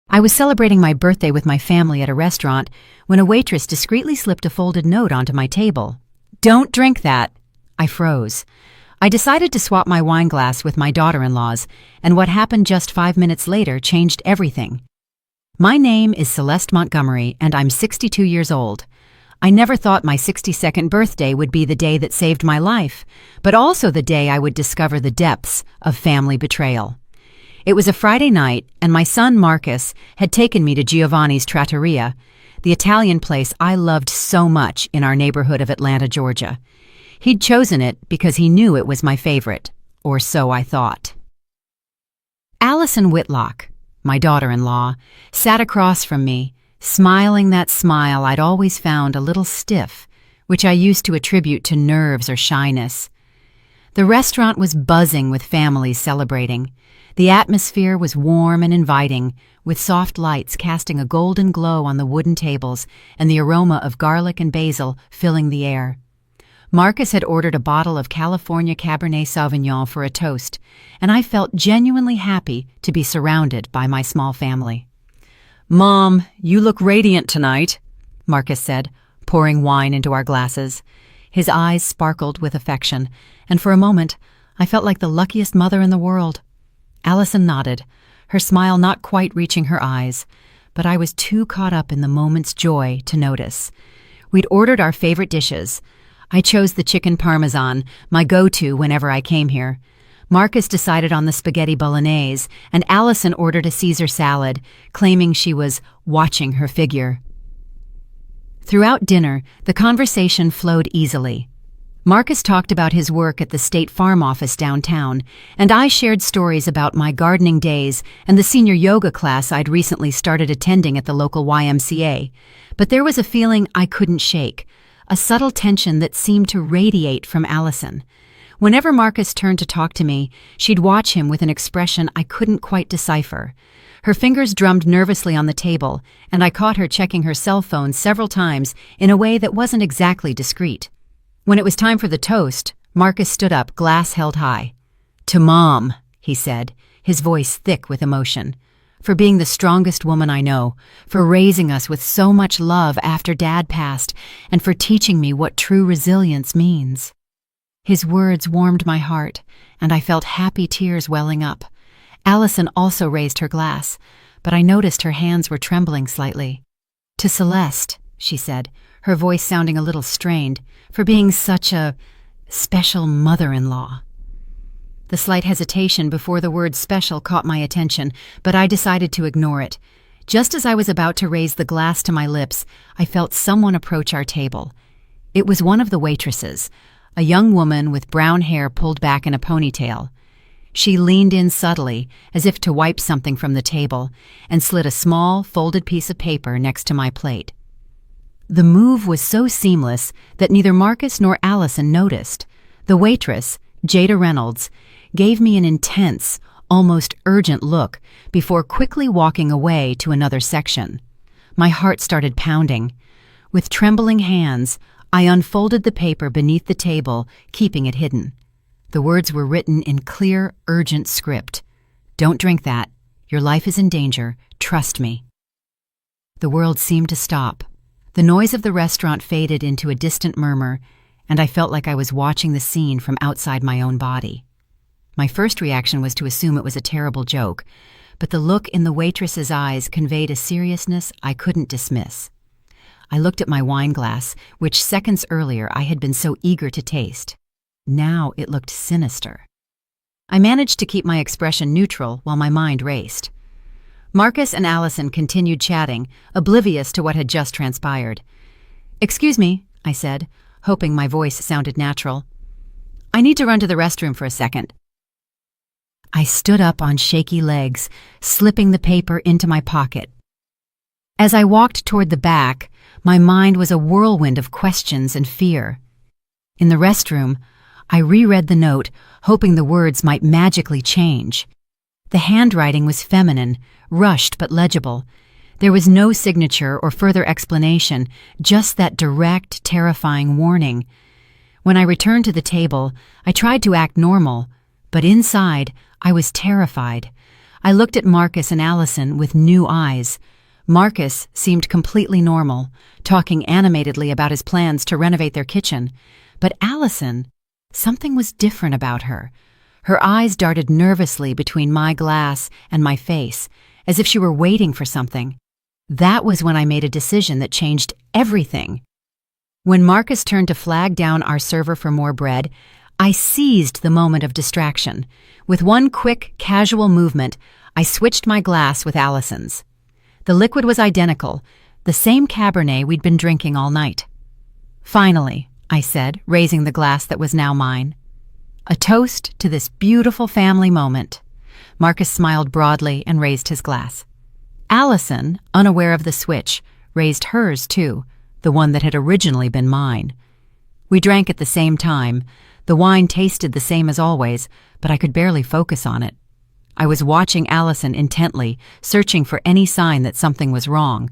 I was celebrating my birthday with my family at a restaurant when a waitress discreetly slipped a folded note onto my table. "Don't drink that." I froze. I decided to swap my wine glass with my daughter-in-law's, and what happened just 5 minutes later changed everything. My name is Celeste Montgomery, and I'm 62 years old. I never thought my 62nd birthday would be the day that saved my life, but also the day I would discover the depths of family betrayal. It was a Friday night, and my son Marcus had taken me to Giovanni's Trattoria, the Italian place I loved so much in our neighborhood of Atlanta, Georgia. He'd chosen it because he knew it was my favorite, or so I thought. Allison Whitlock, my daughter-in-law, sat across from me, smiling that smile I'd always found a little stiff, which I used to attribute to nerves or shyness. The restaurant was buzzing with families celebrating. The atmosphere was warm and inviting, with soft lights casting a golden glow on the wooden tables and the aroma of garlic and basil filling the air. Marcus had ordered a bottle of California Cabernet Sauvignon for a toast, and I felt genuinely happy to be surrounded by my small family. "Mom, you look radiant tonight," Marcus said, pouring wine into our glasses. His eyes sparkled with affection, and for a moment I felt like the luckiest mother in the world. Allison nodded, her smile not quite reaching her eyes, but I was too caught up in the moment's joy to notice. We'd ordered our favorite dishes. I chose the chicken parmesan, my go-to whenever I came here. Marcus decided on the spaghetti bolognese, and Allison ordered a Caesar salad, claiming she was watching her figure. Throughout dinner, the conversation flowed easily. Marcus talked about his work at the State Farm office downtown, and I shared stories about my gardening days and the senior yoga class I'd recently started attending at the local YMCA. But there was a feeling I couldn't shake, a subtle tension that seemed to radiate from Allison. Whenever Marcus turned to talk to me, she'd watch him with an expression I couldn't quite decipher. Her fingers drummed nervously on the table, and I caught her checking her cell phone several times in a way that wasn't exactly discreet. When it was time for the toast, Marcus stood up, glass held high. "To Mom," he said, his voice thick with emotion. "For being the strongest woman I know, for raising us with so much love after Dad passed, and for teaching me what true resilience means." His words warmed my heart, and I felt happy tears welling up. Allison also raised her glass, but I noticed her hands were trembling slightly. "To Celeste," she said, her voice sounding a little strained, "for being such a special mother-in-law." The slight hesitation before the word special caught my attention, but I decided to ignore it. Just as I was about to raise the glass to my lips, I felt someone approach our table. It was one of the waitresses, a young woman with brown hair pulled back in a ponytail. She leaned in subtly, as if to wipe something from the table, and slid a small, folded piece of paper next to my plate. The move was so seamless that neither Marcus nor Allison noticed. The waitress, Jada Reynolds, gave me an intense, almost urgent look before quickly walking away to another section. My heart started pounding. With trembling hands, I unfolded the paper beneath the table, keeping it hidden. The words were written in clear, urgent script. "Don't drink that. Your life is in danger. Trust me." The world seemed to stop. The noise of the restaurant faded into a distant murmur, and I felt like I was watching the scene from outside my own body. My first reaction was to assume it was a terrible joke, but the look in the waitress's eyes conveyed a seriousness I couldn't dismiss. I looked at my wine glass, which seconds earlier I had been so eager to taste. Now it looked sinister. I managed to keep my expression neutral while my mind raced. Marcus and Allison continued chatting, oblivious to what had just transpired. "Excuse me," I said, hoping my voice sounded natural. "I need to run to the restroom for a second." I stood up on shaky legs, slipping the paper into my pocket. As I walked toward the back, my mind was a whirlwind of questions and fear. In the restroom, I reread the note, hoping the words might magically change. The handwriting was feminine, rushed but legible. There was no signature or further explanation, just that direct, terrifying warning. When I returned to the table, I tried to act normal, but inside, I was terrified. I looked at Marcus and Allison with new eyes. Marcus seemed completely normal, talking animatedly about his plans to renovate their kitchen. But Allison, something was different about her. Her eyes darted nervously between my glass and my face, as if she were waiting for something. That was when I made a decision that changed everything. When Marcus turned to flag down our server for more bread, I seized the moment of distraction. With one quick, casual movement, I switched my glass with Allison's. The liquid was identical, the same Cabernet we'd been drinking all night. "Finally," I said, raising the glass that was now mine. "A toast to this beautiful family moment." Marcus smiled broadly and raised his glass. Allison, unaware of the switch, raised hers too, the one that had originally been mine. We drank at the same time. The wine tasted the same as always, but I could barely focus on it. I was watching Allison intently, searching for any sign that something was wrong.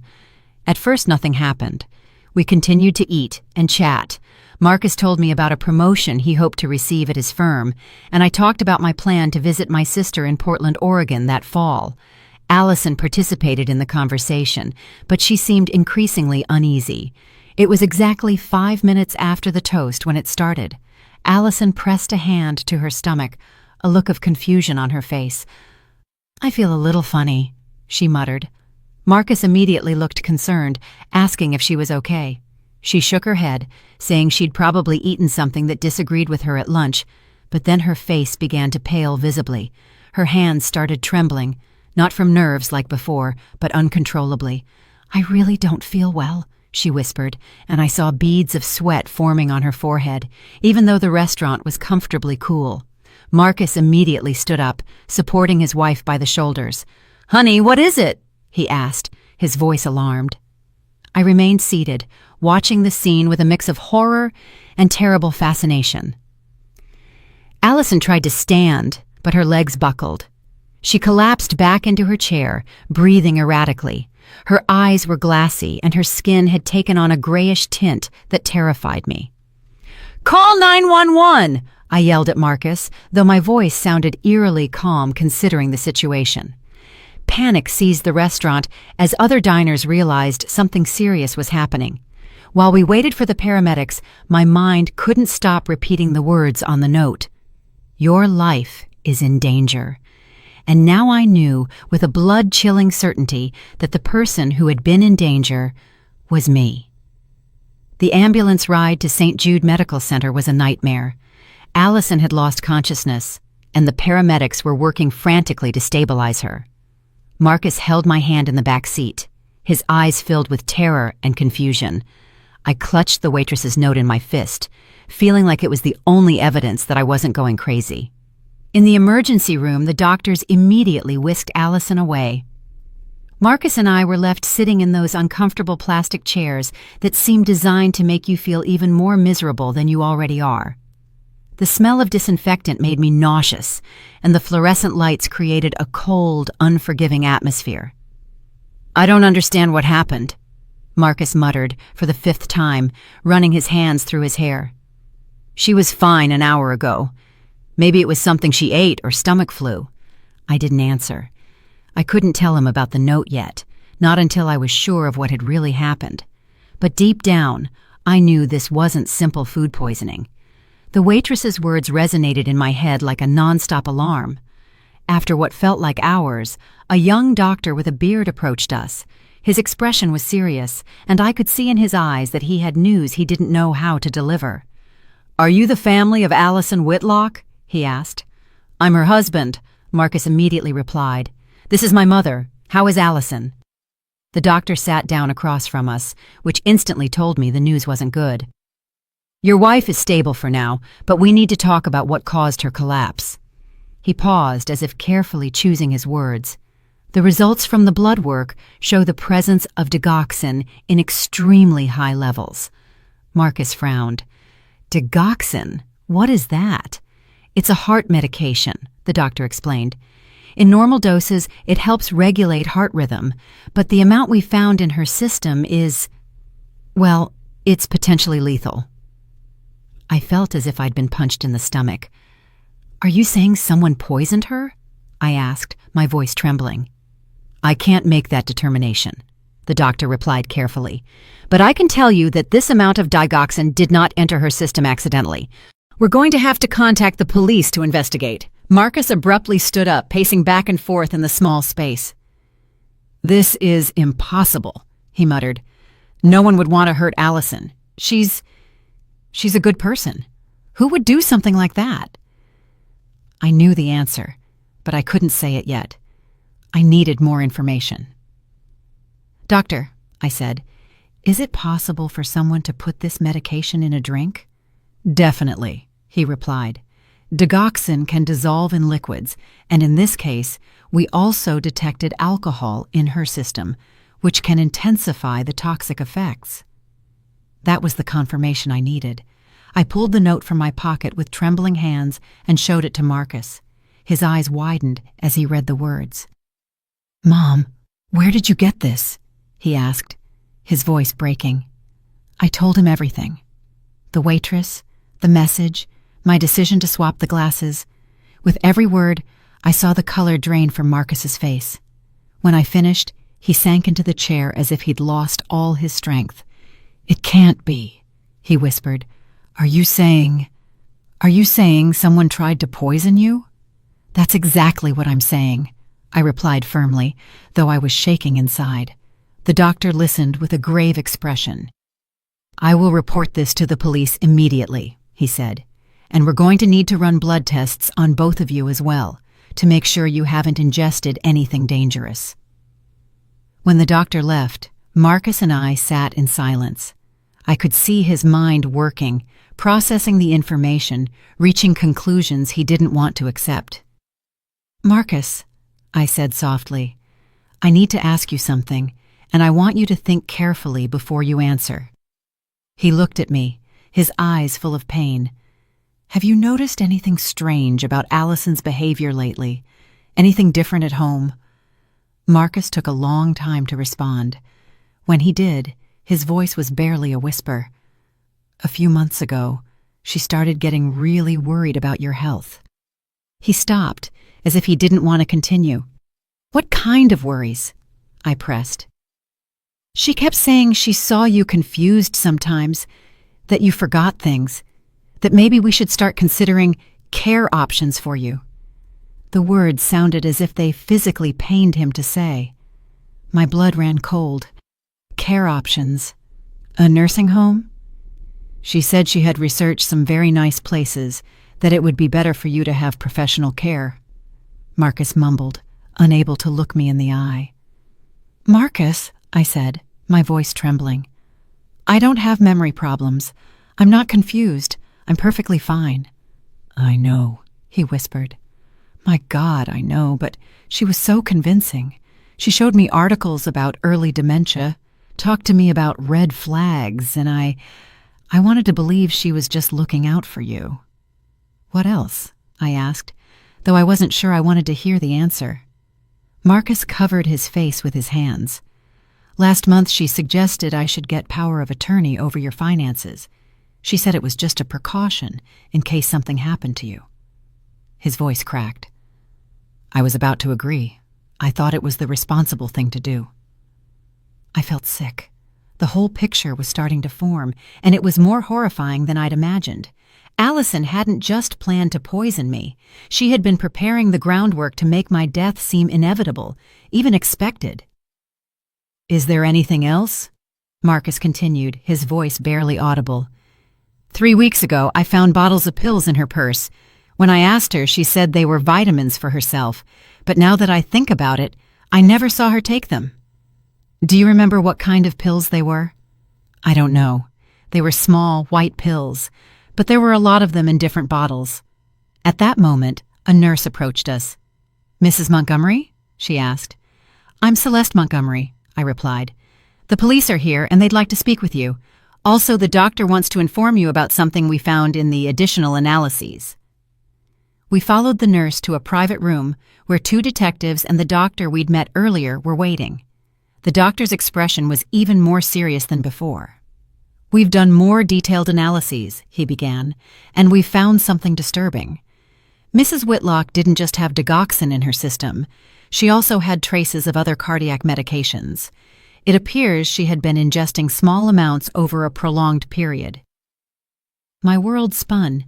At first, nothing happened. We continued to eat and chat. Marcus told me about a promotion he hoped to receive at his firm, and I talked about my plan to visit my sister in Portland, Oregon that fall. Allison participated in the conversation, but she seemed increasingly uneasy. It was exactly 5 minutes after the toast when it started. Allison pressed a hand to her stomach, a look of confusion on her face. "I feel a little funny," she muttered. Marcus immediately looked concerned, asking if she was okay. She shook her head, saying she'd probably eaten something that disagreed with her at lunch, but then her face began to pale visibly. Her hands started trembling, not from nerves like before, but uncontrollably. "I really don't feel well," she whispered, and I saw beads of sweat forming on her forehead, even though the restaurant was comfortably cool. Marcus immediately stood up, supporting his wife by the shoulders. "Honey, what is it?" he asked, his voice alarmed. I remained seated, watching the scene with a mix of horror and terrible fascination. Allison tried to stand, but her legs buckled. She collapsed back into her chair, breathing erratically. Her eyes were glassy, and her skin had taken on a grayish tint that terrified me. "Call 911!" I yelled at Marcus, though my voice sounded eerily calm considering the situation. Panic seized the restaurant as other diners realized something serious was happening. While we waited for the paramedics, my mind couldn't stop repeating the words on the note. "Your life is in danger." And now I knew with a blood-chilling certainty that the person who had been in danger was me. The ambulance ride to St. Jude Medical Center was a nightmare. Allison had lost consciousness, and the paramedics were working frantically to stabilize her. Marcus held my hand in the back seat, his eyes filled with terror and confusion. I clutched the waitress's note in my fist, feeling like it was the only evidence that I wasn't going crazy. In the emergency room, the doctors immediately whisked Allison away. Marcus and I were left sitting in those uncomfortable plastic chairs that seemed designed to make you feel even more miserable than you already are. The smell of disinfectant made me nauseous, and the fluorescent lights created a cold, unforgiving atmosphere. "I don't understand what happened," Marcus muttered for the 5th time, running his hands through his hair. "She was fine an hour ago. Maybe it was something she ate or stomach flu." I didn't answer. I couldn't tell him about the note yet, not until I was sure of what had really happened. But deep down, I knew this wasn't simple food poisoning. The waitress's words resonated in my head like a nonstop alarm. After what felt like hours, a young doctor with a beard approached us. His expression was serious, and I could see in his eyes that he had news he didn't know how to deliver. "Are you the family of Allison Whitlock?" he asked. "I'm her husband," Marcus immediately replied. "This is my mother. How is Allison?" The doctor sat down across from us, which instantly told me the news wasn't good. "Your wife is stable for now, but we need to talk about what caused her collapse." He paused as if carefully choosing his words. "The results from the blood work show the presence of digoxin in extremely high levels." Marcus frowned. "Digoxin? What is that?" "It's a heart medication," the doctor explained. "In normal doses, it helps regulate heart rhythm, but the amount we found in her system is, well, it's potentially lethal." I felt as if I'd been punched in the stomach. "Are you saying someone poisoned her?" I asked, my voice trembling. I can't make that determination, the doctor replied carefully. But I can tell you that this amount of digoxin did not enter her system accidentally. We're going to have to contact the police to investigate. Marcus abruptly stood up, pacing back and forth in the small space. This is impossible, he muttered. No one would want to hurt Allison. She's a good person. Who would do something like that? I knew the answer, but I couldn't say it yet. I needed more information. Doctor, I said, is it possible for someone to put this medication in a drink? Definitely, he replied. Digoxin can dissolve in liquids, and in this case, we also detected alcohol in her system, which can intensify the toxic effects. That was the confirmation I needed. I pulled the note from my pocket with trembling hands and showed it to Marcus. His eyes widened as he read the words. Mom, where did you get this? He asked, his voice breaking. I told him everything. The waitress, the message, my decision to swap the glasses. With every word, I saw the color drain from Marcus's face. When I finished, he sank into the chair as if he'd lost all his strength. It can't be, he whispered. Are you saying someone tried to poison you? That's exactly what I'm saying, I replied firmly, though I was shaking inside. The doctor listened with a grave expression. I will report this to the police immediately, he said, and we're going to need to run blood tests on both of you as well, to make sure you haven't ingested anything dangerous. When the doctor left, Marcus and I sat in silence. I could see his mind working, processing the information, reaching conclusions he didn't want to accept. Marcus, I said softly, I need to ask you something, and I want you to think carefully before you answer. He looked at me, his eyes full of pain. Have you noticed anything strange about Allison's behavior lately? Anything different at home? Marcus took a long time to respond. When he did, his voice was barely a whisper. A few months ago, she started getting really worried about your health. He stopped, as if he didn't want to continue. What kind of worries? I pressed. She kept saying she saw you confused sometimes, that you forgot things, that maybe we should start considering care options for you. The words sounded as if they physically pained him to say. My blood ran cold. Care options. A nursing home? She said she had researched some very nice places, that it would be better for you to have professional care. Marcus mumbled, unable to look me in the eye. Marcus, I said, my voice trembling. I don't have memory problems. I'm not confused. I'm perfectly fine. I know, he whispered. My God, I know, but she was so convincing. She showed me articles about early dementia, talked to me about red flags, and I wanted to believe she was just looking out for you. What else? I asked, though I wasn't sure I wanted to hear the answer. Marcus covered his face with his hands. Last month she suggested I should get power of attorney over your finances. She said it was just a precaution in case something happened to you. His voice cracked. I was about to agree. I thought it was the responsible thing to do. I felt sick. The whole picture was starting to form, and it was more horrifying than I'd imagined. Allison hadn't just planned to poison me. She had been preparing the groundwork to make my death seem inevitable, even expected. Is there anything else? Marcus continued, his voice barely audible. 3 weeks ago, I found bottles of pills in her purse. When I asked her, she said they were vitamins for herself, but now that I think about it, I never saw her take them. Do you remember what kind of pills they were? I don't know. They were small, white pills, but there were a lot of them in different bottles. At that moment, a nurse approached us. Mrs. Montgomery? She asked. I'm Celeste Montgomery, I replied. The police are here and they'd like to speak with you. Also, the doctor wants to inform you about something we found in the additional analyses. We followed the nurse to a private room where 2 detectives and the doctor we'd met earlier were waiting. The doctor's expression was even more serious than before. We've done more detailed analyses, he began, and we've found something disturbing. Mrs. Whitlock didn't just have digoxin in her system. She also had traces of other cardiac medications. It appears she had been ingesting small amounts over a prolonged period. My world spun.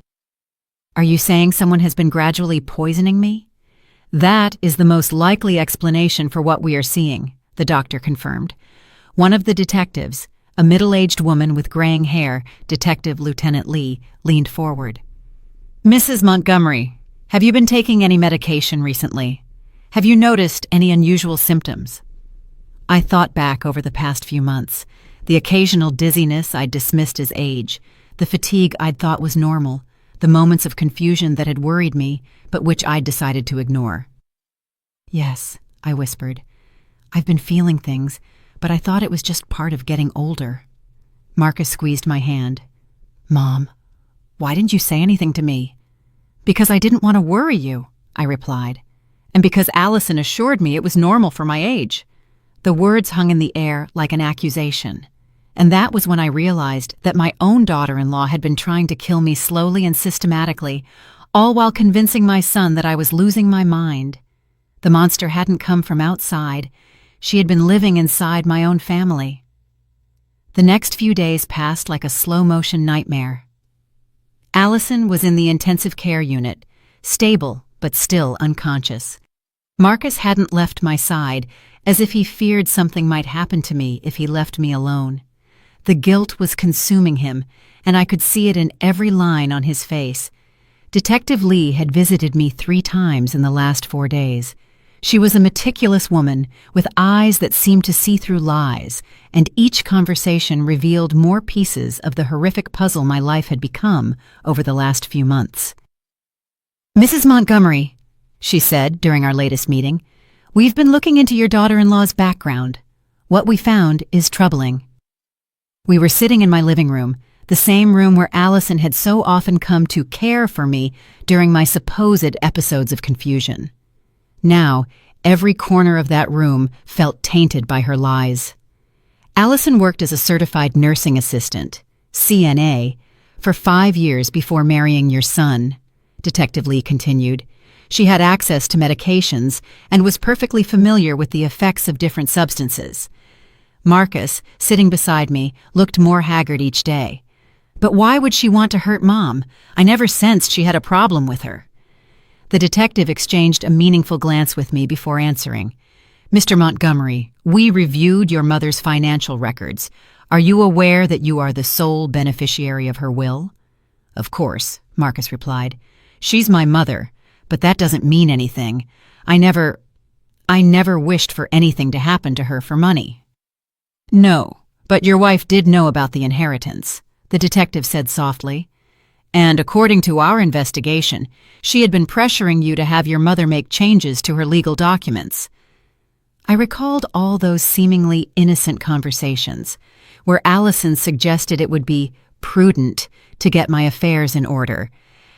Are you saying someone has been gradually poisoning me? That is the most likely explanation for what we are seeing, the doctor confirmed. One of the detectives, a middle-aged woman with graying hair, Detective Lieutenant Lee, leaned forward. Mrs. Montgomery, have you been taking any medication recently? Have you noticed any unusual symptoms? I thought back over the past few months. The occasional dizziness I'd dismissed as age, the fatigue I'd thought was normal, the moments of confusion that had worried me, but which I'd decided to ignore. Yes, I whispered. I've been feeling things, but I thought it was just part of getting older. Marcus squeezed my hand. Mom, why didn't you say anything to me? Because I didn't want to worry you, I replied, and because Allison assured me it was normal for my age. The words hung in the air like an accusation, and that was when I realized that my own daughter-in-law had been trying to kill me slowly and systematically, all while convincing my son that I was losing my mind. The monster hadn't come from outside. She had been living inside my own family. The next few days passed like a slow-motion nightmare. Allison was in the intensive care unit, stable but still unconscious. Marcus hadn't left my side, as if he feared something might happen to me if he left me alone. The guilt was consuming him, and I could see it in every line on his face. Detective Lee had visited me 3 times in the last 4 days. She was a meticulous woman with eyes that seemed to see through lies, and each conversation revealed more pieces of the horrific puzzle my life had become over the last few months. Mrs. Montgomery, she said during our latest meeting, we've been looking into your daughter-in-law's background. What we found is troubling. We were sitting in my living room, the same room where Allison had so often come to care for me during my supposed episodes of confusion. Now, every corner of that room felt tainted by her lies. Allison worked as a certified nursing assistant, CNA, for 5 years before marrying your son, Detective Lee continued. She had access to medications and was perfectly familiar with the effects of different substances. Marcus, sitting beside me, looked more haggard each day. But why would she want to hurt Mom? I never sensed she had a problem with her. The detective exchanged a meaningful glance with me before answering. Mr. Montgomery, we reviewed your mother's financial records. Are you aware that you are the sole beneficiary of her will? Of course, Marcus replied. She's my mother, but that doesn't mean anything. I never wished for anything to happen to her for money. No, but your wife did know about the inheritance, the detective said softly. And according to our investigation, she had been pressuring you to have your mother make changes to her legal documents. I recalled all those seemingly innocent conversations, where Allison suggested it would be prudent to get my affairs in order,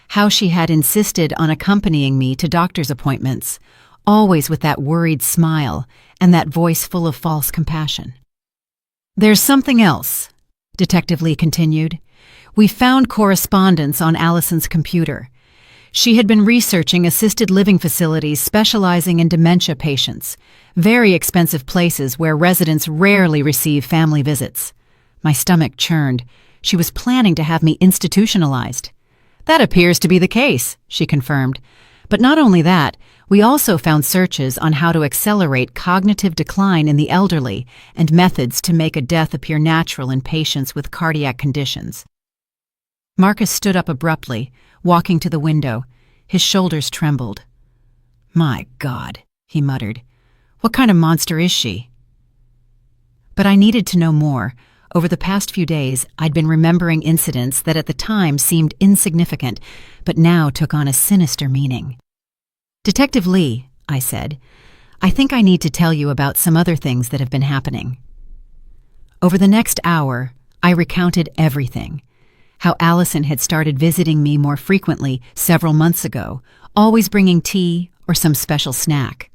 how she had insisted on accompanying me to doctor's appointments, always with that worried smile and that voice full of false compassion. There's something else, Detective Lee continued. We found correspondence on Allison's computer. She had been researching assisted living facilities specializing in dementia patients, very expensive places where residents rarely receive family visits. My stomach churned. She was planning to have me institutionalized. That appears to be the case, she confirmed. But not only that, we also found searches on how to accelerate cognitive decline in the elderly and methods to make a death appear natural in patients with cardiac conditions. Marcus stood up abruptly, walking to the window. His shoulders trembled. My God, he muttered. What kind of monster is she? But I needed to know more. Over the past few days, I'd been remembering incidents that at the time seemed insignificant, but now took on a sinister meaning. Detective Lee, I said, I think I need to tell you about some other things that have been happening. Over the next hour, I recounted everything. How Allison had started visiting me more frequently several months ago, always bringing tea or some special snack.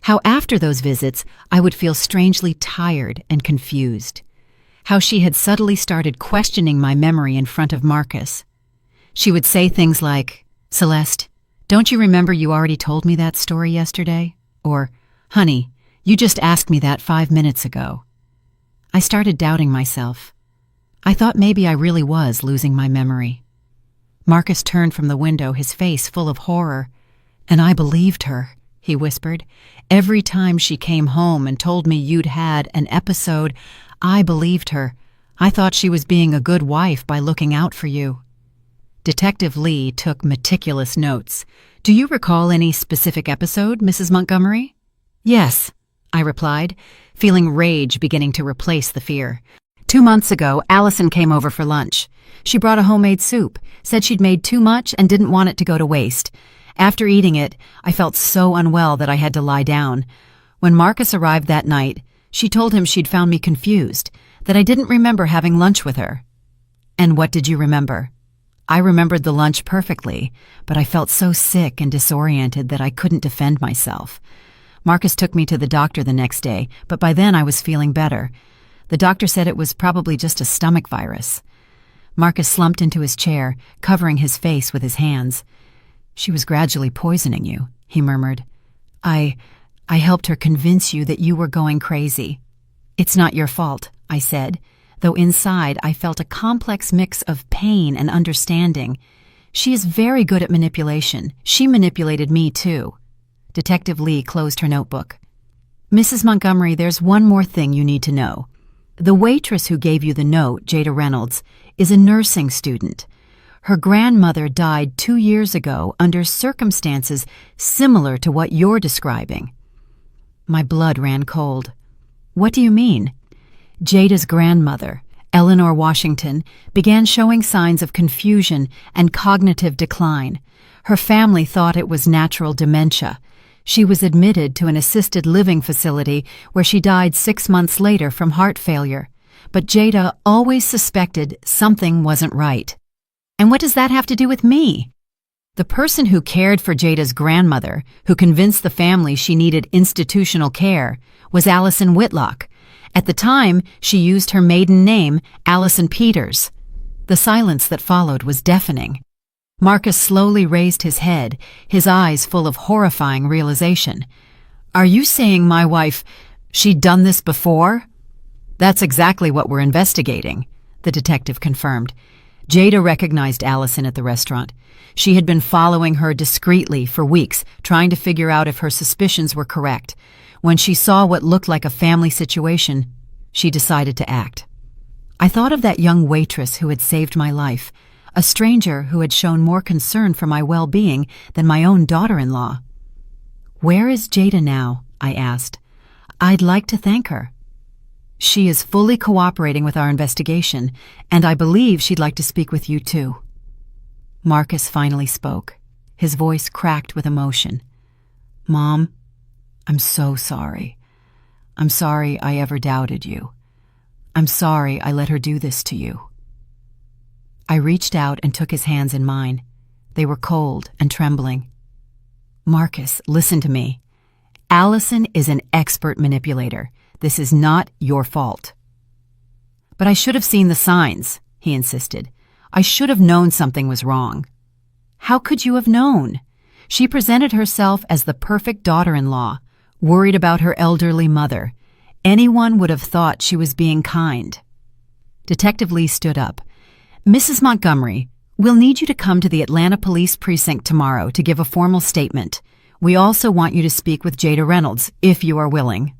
How after those visits, I would feel strangely tired and confused. How she had subtly started questioning my memory in front of Marcus. She would say things like, Celeste, Don't you remember you already told me that story yesterday? Or, honey, you just asked me that 5 minutes ago. I started doubting myself. I thought maybe I really was losing my memory. Marcus turned from the window, his face full of horror. And I believed her, he whispered. Every time she came home and told me you'd had an episode, I believed her. I thought she was being a good wife by looking out for you. Detective Lee took meticulous notes. Do you recall any specific episode, Mrs. Montgomery? Yes, I replied, feeling rage beginning to replace the fear. 2 months ago, Allison came over for lunch. She brought a homemade soup, said she'd made too much and didn't want it to go to waste. After eating it, I felt so unwell that I had to lie down. When Marcus arrived that night, she told him she'd found me confused, that I didn't remember having lunch with her. And what did you remember? I remembered the lunch perfectly, but I felt so sick and disoriented that I couldn't defend myself. Marcus took me to the doctor the next day, but by then I was feeling better. The doctor said it was probably just a stomach virus. Marcus slumped into his chair, covering his face with his hands. She was gradually poisoning you, he murmured. I helped her convince you that you were going crazy. It's not your fault, I said, though inside I felt a complex mix of pain and understanding. She is very good at manipulation. She manipulated me, too. Detective Lee closed her notebook. Mrs. Montgomery, there's one more thing you need to know. The waitress who gave you the note, Jada Reynolds, is a nursing student. Her grandmother died 2 years ago under circumstances similar to what you're describing. My blood ran cold. What do you mean? Jada's grandmother, Eleanor Washington, began showing signs of confusion and cognitive decline. Her family thought it was natural dementia. She was admitted to an assisted living facility where she died 6 months later from heart failure. But Jada always suspected something wasn't right. And what does that have to do with me? The person who cared for Jada's grandmother, who convinced the family she needed institutional care, was Allison Whitlock. At the time, she used her maiden name, Allison Peters. The silence that followed was deafening. Marcus slowly raised his head, his eyes full of horrifying realization. Are you saying my wife, she'd done this before? That's exactly what we're investigating, the detective confirmed. Jada recognized Allison at the restaurant. She had been following her discreetly for weeks, trying to figure out if her suspicions were correct. When she saw what looked like a family situation, she decided to act. I thought of that young waitress who had saved my life, a stranger who had shown more concern for my well-being than my own daughter-in-law. Where is Jada now? I asked. I'd like to thank her. She is fully cooperating with our investigation, and I believe she'd like to speak with you too. Marcus finally spoke. His voice cracked with emotion. Mom, I'm so sorry. I'm sorry I ever doubted you. I'm sorry I let her do this to you. I reached out and took his hands in mine. They were cold and trembling. Marcus, listen to me. Allison is an expert manipulator. This is not your fault. But I should have seen the signs, he insisted. I should have known something was wrong. How could you have known? She presented herself as the perfect daughter-in-law, worried about her elderly mother. Anyone would have thought she was being kind. Detective Lee stood up. Mrs. Montgomery, we'll need you to come to the Atlanta Police Precinct tomorrow to give a formal statement. We also want you to speak with Jada Reynolds, if you are willing.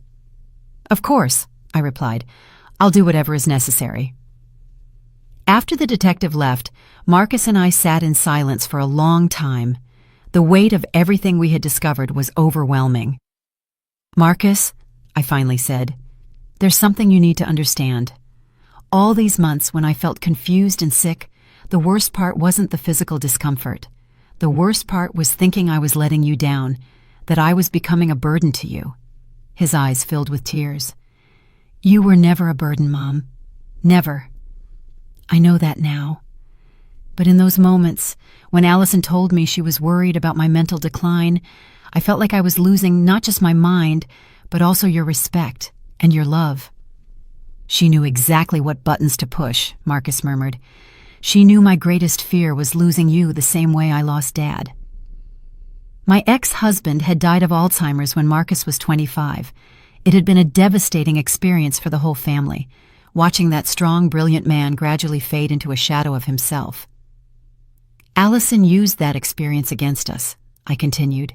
Of course, I replied. I'll do whatever is necessary. After the detective left, Marcus and I sat in silence for a long time. The weight of everything we had discovered was overwhelming. Marcus, I finally said, there's something you need to understand. All these months when I felt confused and sick, the worst part wasn't the physical discomfort. The worst part was thinking I was letting you down, that I was becoming a burden to you. His eyes filled with tears. You were never a burden, Mom. Never. I know that now. But in those moments, when Allison told me she was worried about my mental decline, I felt like I was losing not just my mind, but also your respect and your love. She knew exactly what buttons to push, Marcus murmured. She knew my greatest fear was losing you the same way I lost Dad. My ex-husband had died of Alzheimer's when Marcus was 25. It had been a devastating experience for the whole family, watching that strong, brilliant man gradually fade into a shadow of himself. Allison used that experience against us, I continued.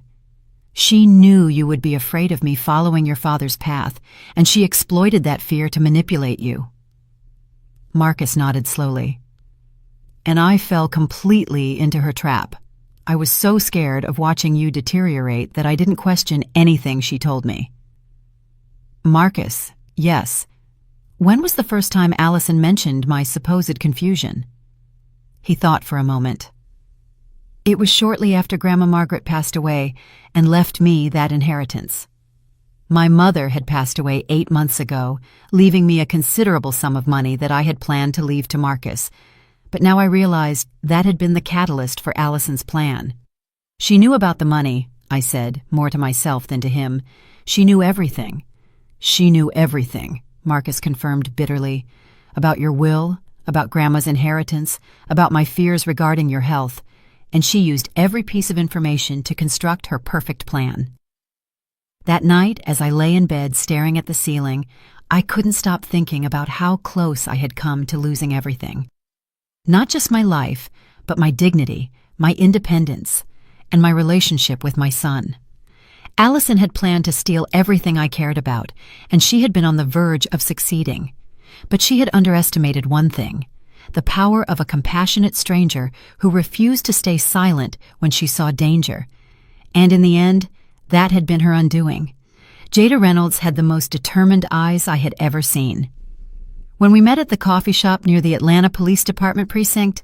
She knew you would be afraid of me following your father's path, and she exploited that fear to manipulate you. Marcus nodded slowly. And I fell completely into her trap. I was so scared of watching you deteriorate that I didn't question anything she told me. Marcus, yes. When was the first time Allison mentioned my supposed confusion? He thought for a moment. It was shortly after Grandma Margaret passed away and left me that inheritance. My mother had passed away 8 months ago, leaving me a considerable sum of money that I had planned to leave to Marcus. But now I realized that had been the catalyst for Allison's plan. She knew about the money, I said, more to myself than to him. She knew everything. She knew everything, Marcus confirmed bitterly. About your will, about Grandma's inheritance, about my fears regarding your health. And she used every piece of information to construct her perfect plan. That night, as I lay in bed staring at the ceiling, I couldn't stop thinking about how close I had come to losing everything. Not just my life, but my dignity, my independence, and my relationship with my son. Allison had planned to steal everything I cared about, and she had been on the verge of succeeding. But she had underestimated one thing: the power of a compassionate stranger who refused to stay silent when she saw danger. And in the end, that had been her undoing. Jada Reynolds had the most determined eyes I had ever seen. When we met at the coffee shop near the Atlanta Police Department precinct,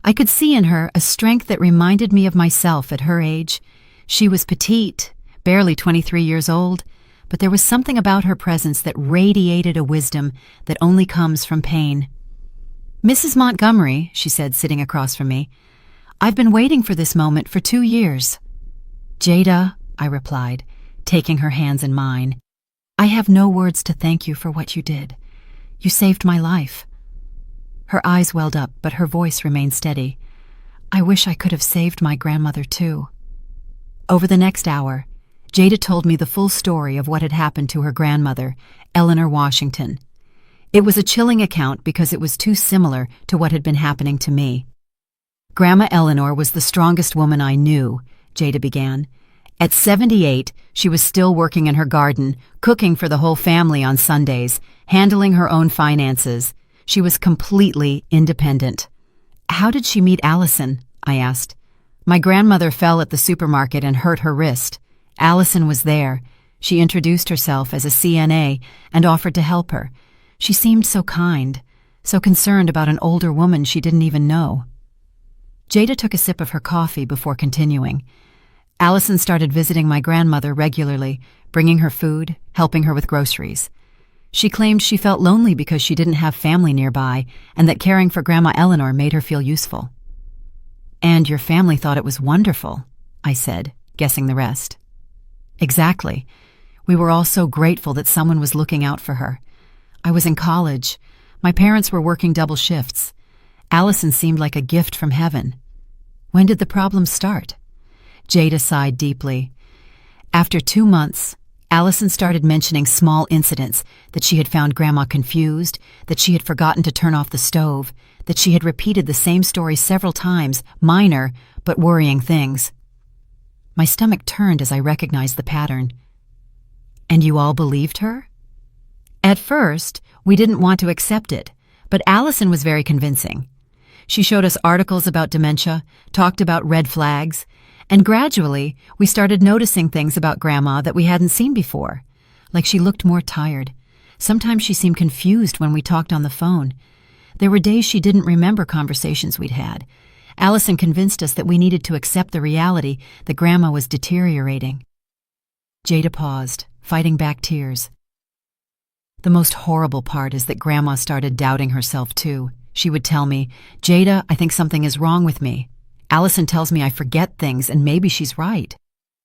I could see in her a strength that reminded me of myself at her age. She was petite, barely 23 years old, but there was something about her presence that radiated a wisdom that only comes from pain. "Mrs. Montgomery," she said, sitting across from me, "I've been waiting for this moment for 2 years." "Jada," I replied, taking her hands in mine, "I have no words to thank you for what you did. You saved my life." Her eyes welled up, but her voice remained steady. "I wish I could have saved my grandmother, too." Over the next hour, Jada told me the full story of what had happened to her grandmother, Eleanor Washington. It was a chilling account because it was too similar to what had been happening to me. "Grandma Eleanor was the strongest woman I knew," Jada began. "At 78, she was still working in her garden, cooking for the whole family on Sundays, handling her own finances. She was completely independent." "How did she meet Allison?" I asked. "My grandmother fell at the supermarket and hurt her wrist. Allison was there. She introduced herself as a CNA and offered to help her. She seemed so kind, so concerned about an older woman she didn't even know." Jada took a sip of her coffee before continuing. "Allison started visiting my grandmother regularly, bringing her food, helping her with groceries. She claimed she felt lonely because she didn't have family nearby, and that caring for Grandma Eleanor made her feel useful." "And your family thought it was wonderful," I said, guessing the rest. "Exactly. We were all so grateful that someone was looking out for her. I was in college. My parents were working double shifts. Allison seemed like a gift from heaven." "When did the problem start?" Jada sighed deeply. "After 2 months, Allison started mentioning small incidents, that she had found Grandma confused, that she had forgotten to turn off the stove, that she had repeated the same story several times, minor but worrying things." My stomach turned as I recognized the pattern. "And you all believed her?" "At first, we didn't want to accept it, but Allison was very convincing. She showed us articles about dementia, talked about red flags, and gradually we started noticing things about Grandma that we hadn't seen before. Like she looked more tired. Sometimes she seemed confused when we talked on the phone. There were days she didn't remember conversations we'd had. Allison convinced us that we needed to accept the reality that Grandma was deteriorating." Jada paused, fighting back tears. "The most horrible part is that Grandma started doubting herself too. She would tell me, 'Jada, I think something is wrong with me. Allison tells me I forget things and maybe she's right.'"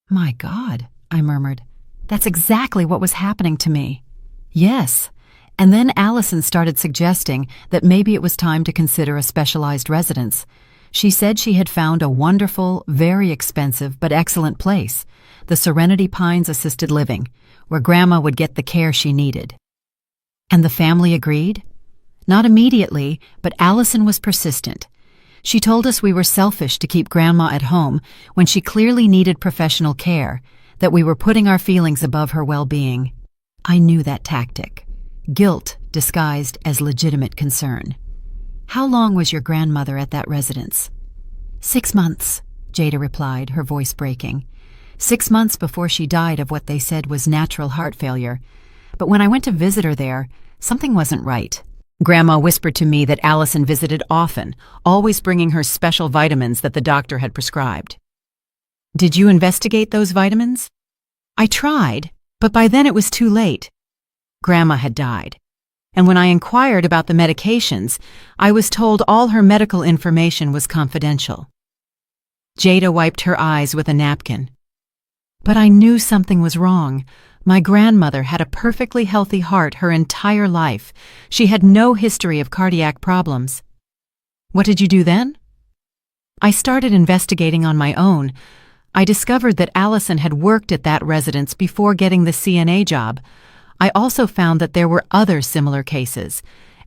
"My God," I murmured. "That's exactly what was happening to me." "Yes. And then Allison started suggesting that maybe it was time to consider a specialized residence. She said she had found a wonderful, very expensive, but excellent place, the Serenity Pines Assisted Living, where Grandma would get the care she needed. And the family agreed? Not immediately, but Allison was persistent. She told us we were selfish to keep Grandma at home when she clearly needed professional care, that we were putting our feelings above her well-being. I knew that tactic. Guilt disguised as legitimate concern. How long was your grandmother at that residence? 6 months, Jada replied, her voice breaking. 6 months before she died of what they said was natural heart failure. But when I went to visit her there, something wasn't right. Grandma whispered to me that Allison visited often, always bringing her special vitamins that the doctor had prescribed. Did you investigate those vitamins? I tried, but by then it was too late. Grandma had died. And when I inquired about the medications, I was told all her medical information was confidential. Jada wiped her eyes with a napkin. But I knew something was wrong. My grandmother had a perfectly healthy heart her entire life. She had no history of cardiac problems. What did you do then? I started investigating on my own. I discovered that Allison had worked at that residence before getting the CNA job. I also found that there were other similar cases,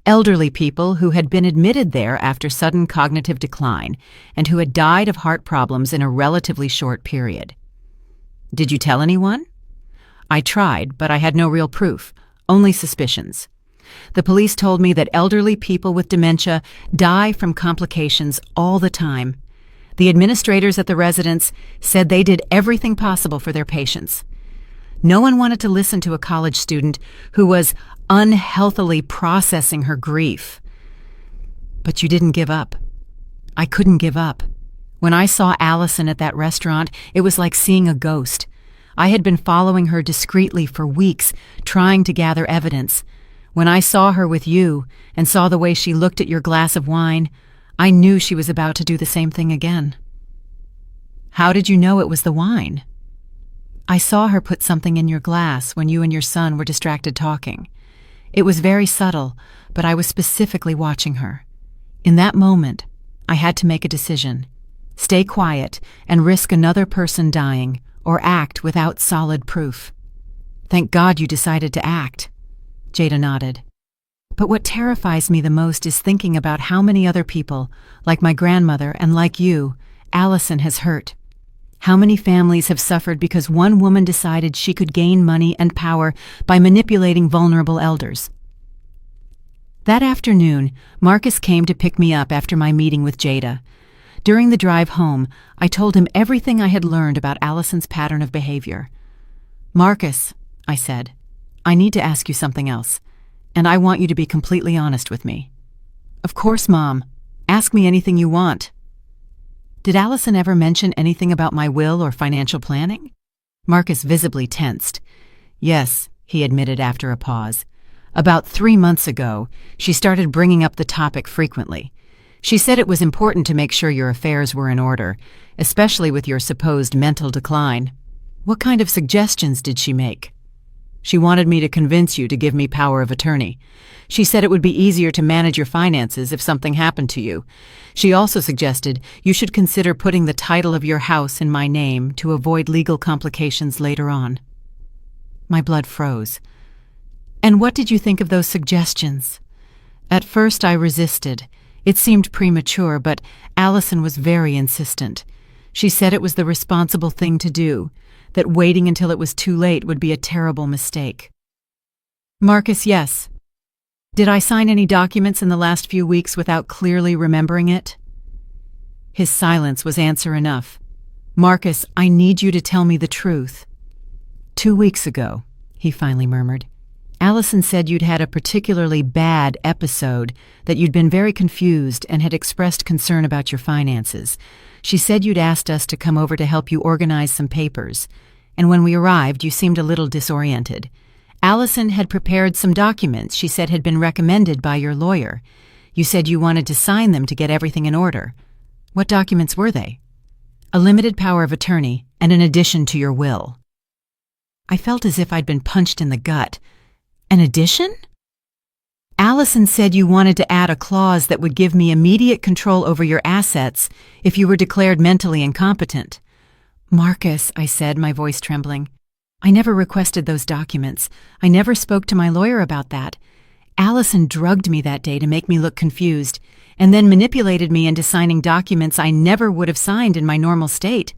elderly people who had been admitted there after sudden cognitive decline and who had died of heart problems in a relatively short period. Did you tell anyone? I tried, but I had no real proof, only suspicions. The police told me that elderly people with dementia die from complications all the time. The administrators at the residence said they did everything possible for their patients. No one wanted to listen to a college student who was unhealthily processing her grief. But you didn't give up. I couldn't give up. When I saw Allison at that restaurant, it was like seeing a ghost. I had been following her discreetly for weeks, trying to gather evidence. When I saw her with you and saw the way she looked at your glass of wine, I knew she was about to do the same thing again. How did you know it was the wine? I saw her put something in your glass when you and your son were distracted talking. It was very subtle, but I was specifically watching her. In that moment, I had to make a decision. Stay quiet and risk another person dying, or act without solid proof. Thank God you decided to act. Jada nodded. But what terrifies me the most is thinking about how many other people, like my grandmother and like you, Allison has hurt. How many families have suffered because one woman decided she could gain money and power by manipulating vulnerable elders? That afternoon, Marcus came to pick me up after my meeting with Jada. During the drive home, I told him everything I had learned about Allison's pattern of behavior. Marcus, I said, I need to ask you something else, and I want you to be completely honest with me. Of course, Mom. Ask me anything you want. Did Allison ever mention anything about my will or financial planning? Marcus visibly tensed. Yes, he admitted after a pause. About 3 months ago, she started bringing up the topic frequently. She said it was important to make sure your affairs were in order, especially with your supposed mental decline. What kind of suggestions did she make? She wanted me to convince you to give me power of attorney. She said it would be easier to manage your finances if something happened to you. She also suggested you should consider putting the title of your house in my name to avoid legal complications later on. My blood froze. And what did you think of those suggestions? At first I resisted. It seemed premature, but Allison was very insistent. She said it was the responsible thing to do, that waiting until it was too late would be a terrible mistake. Marcus, yes. Did I sign any documents in the last few weeks without clearly remembering it? His silence was answer enough. Marcus, I need you to tell me the truth. 2 weeks ago, he finally murmured, Allison said you'd had a particularly bad episode, that you'd been very confused and had expressed concern about your finances. She said you'd asked us to come over to help you organize some papers, and when we arrived, you seemed a little disoriented. Allison had prepared some documents she said had been recommended by your lawyer. You said you wanted to sign them to get everything in order. What documents were they? A limited power of attorney and an addition to your will. I felt as if I'd been punched in the gut. An addition? Allison said you wanted to add a clause that would give me immediate control over your assets if you were declared mentally incompetent. Marcus, I said, my voice trembling. I never requested those documents. I never spoke to my lawyer about that. Allison drugged me that day to make me look confused, and then manipulated me into signing documents I never would have signed in my normal state.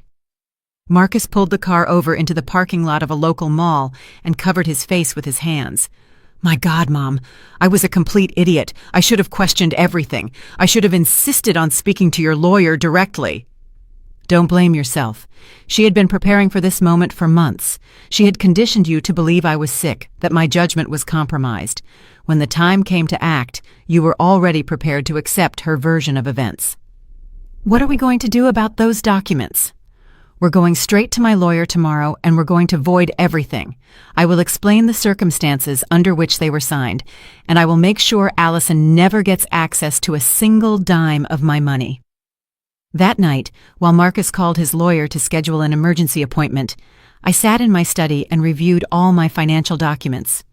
Marcus pulled the car over into the parking lot of a local mall and covered his face with his hands. My God, Mom, I was a complete idiot. I should have questioned everything. I should have insisted on speaking to your lawyer directly. Don't blame yourself. She had been preparing for this moment for months. She had conditioned you to believe I was sick, that my judgment was compromised. When the time came to act, you were already prepared to accept her version of events. What are we going to do about those documents? We're going straight to my lawyer tomorrow, and we're going to void everything. I will explain the circumstances under which they were signed, and I will make sure Allison never gets access to a single dime of my money. That night, while Marcus called his lawyer to schedule an emergency appointment, I sat in my study and reviewed all my financial documents.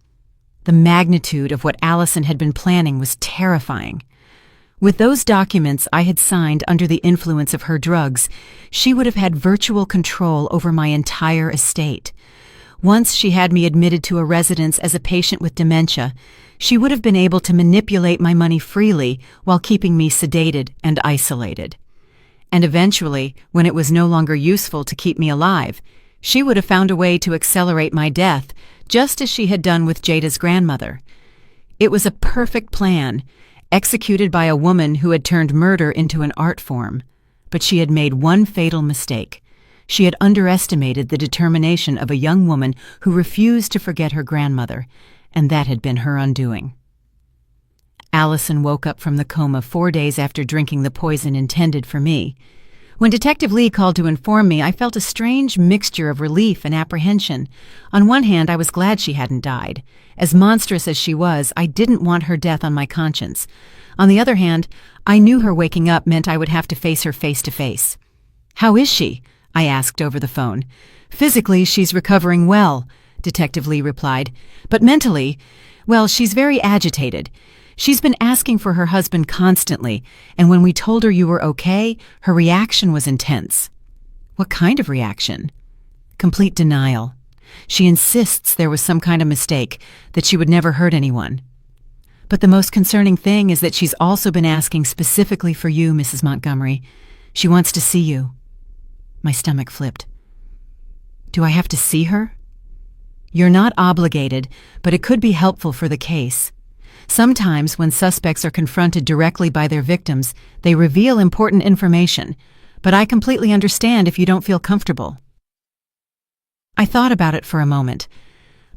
The magnitude of what Allison had been planning was terrifying. With those documents I had signed under the influence of her drugs, she would have had virtual control over my entire estate. Once she had me admitted to a residence as a patient with dementia, she would have been able to manipulate my money freely while keeping me sedated and isolated. And eventually, when it was no longer useful to keep me alive, she would have found a way to accelerate my death, just as she had done with Jada's grandmother. It was a perfect plan, executed by a woman who had turned murder into an art form. But she had made one fatal mistake. She had underestimated the determination of a young woman who refused to forget her grandmother, and that had been her undoing. Allison woke up from the coma 4 days after drinking the poison intended for me. When Detective Lee called to inform me, I felt a strange mixture of relief and apprehension. On one hand, I was glad she hadn't died. As monstrous as she was, I didn't want her death on my conscience. On the other hand, I knew her waking up meant I would have to face her face to face. "How is she?" I asked over the phone. "Physically, she's recovering well," Detective Lee replied. "But mentally, well, she's very agitated. She's been asking for her husband constantly, and when we told her you were okay, her reaction was intense." "What kind of reaction?" "Complete denial. She insists there was some kind of mistake, that she would never hurt anyone. But the most concerning thing is that she's also been asking specifically for you, Mrs. Montgomery. She wants to see you." My stomach flipped. "Do I have to see her?" "You're not obligated, but it could be helpful for the case. Sometimes when suspects are confronted directly by their victims, they reveal important information, but I completely understand if you don't feel comfortable." I thought about it for a moment.